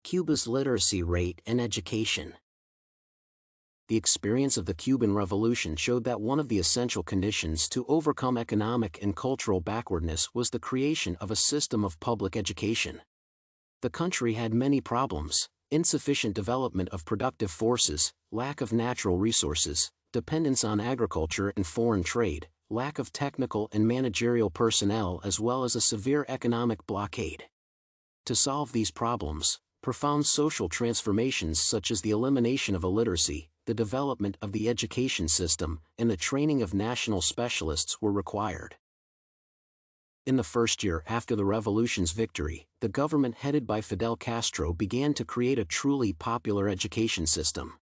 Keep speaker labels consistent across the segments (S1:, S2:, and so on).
S1: Cuba's literacy rate and education. The experience of the Cuban Revolution showed that one of the essential conditions to overcome economic and cultural backwardness was the creation of a system of public education. The country had many problems: insufficient development of productive forces, lack of natural resources, dependence on agriculture and foreign trade, lack of technical and managerial personnel, as well as a severe economic blockade. To solve these problems, profound social transformations such as the elimination of illiteracy, the development of the education system, and the training of national specialists were required. In the first year after the revolution's victory, the government headed by Fidel Castro began to create a truly popular education system.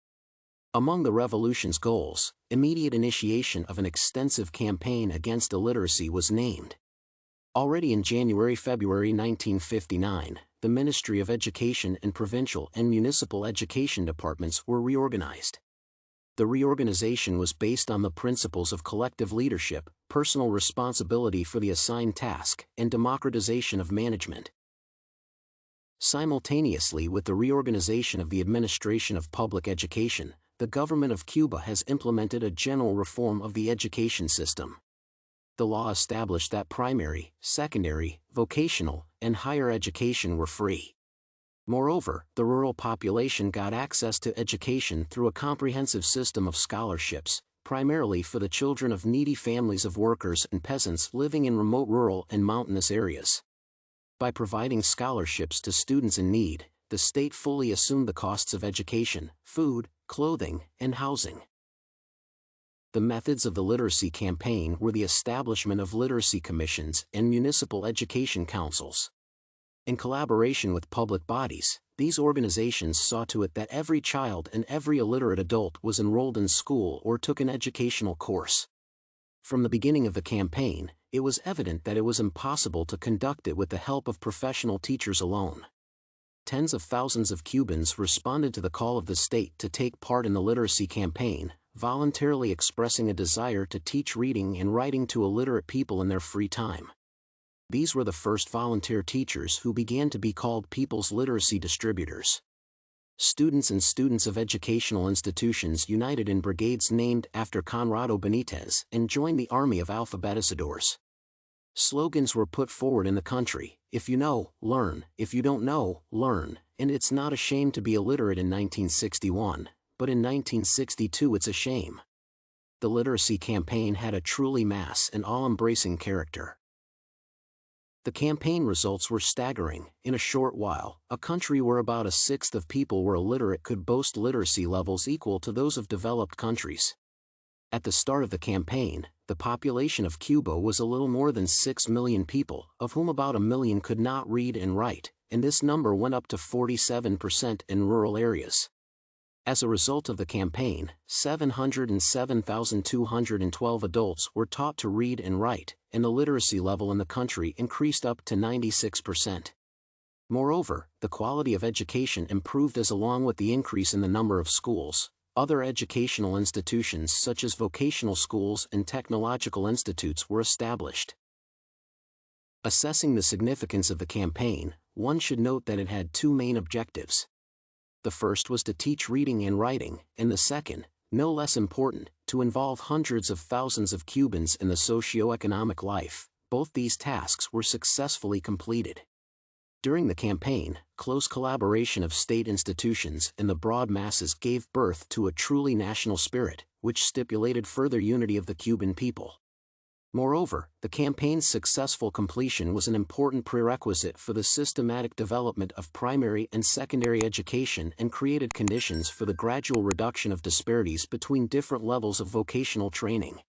S1: Among the revolution's goals, immediate initiation of an extensive campaign against illiteracy was named. Already in January-February 1959, the Ministry of Education and provincial and municipal education departments were reorganized. The reorganization was based on the principles of collective leadership, personal responsibility for the assigned task, and democratization of management. Simultaneously with the reorganization of the administration of public education, the government of Cuba has implemented a general reform of the education system. The law established that primary, secondary, vocational, and higher education were free. Moreover, the rural population got access to education through a comprehensive system of scholarships, primarily for the children of needy families of workers and peasants living in remote rural and mountainous areas. By providing scholarships to students in need, the state fully assumed the costs of education, food, clothing, and housing. The methods of the literacy campaign were the establishment of literacy commissions and municipal education councils. In collaboration with public bodies, these organizations saw to it that every child and every illiterate adult was enrolled in school or took an educational course. From the beginning of the campaign, it was evident that it was impossible to conduct it with the help of professional teachers alone. Tens of thousands of Cubans responded to the call of the state to take part in the literacy campaign, voluntarily expressing a desire to teach reading and writing to illiterate people in their free time. These were the first volunteer teachers who began to be called People's Literacy Distributors. Students and students of educational institutions united in brigades named after Conrado Benitez and joined the army of alphabetizadores. Slogans were put forward in the country: "If you know, learn; if you don't know, learn," and "It's not a shame to be illiterate" in 1961, but in 1962 it's a shame. The literacy campaign had a truly mass and all-embracing character. The campaign results were staggering. In a short while, a country where about a sixth of people were illiterate could boast literacy levels equal to those of developed countries. At the start of the campaign, the population of Cuba was a little more than 6 million people, of whom about 1 million could not read and write, and this number went up to 47% in rural areas. As a result of the campaign, 707,212 adults were taught to read and write, and the literacy level in the country increased up to 96%. Moreover, the quality of education improved as along with the increase in the number of schools, other educational institutions such as vocational schools and technological institutes were established. Assessing the significance of the campaign, one should note that it had two main objectives. The first was to teach reading and writing, and the second, no less important, to involve hundreds of thousands of Cubans in the socio-economic life. Both these tasks were successfully completed. During the campaign, close collaboration of state institutions and the broad masses gave birth to a truly national spirit, which stipulated further unity of the Cuban people. Moreover, the campaign's successful completion was an important prerequisite for the systematic development of primary and secondary education and created conditions for the gradual reduction of disparities between different levels of vocational training.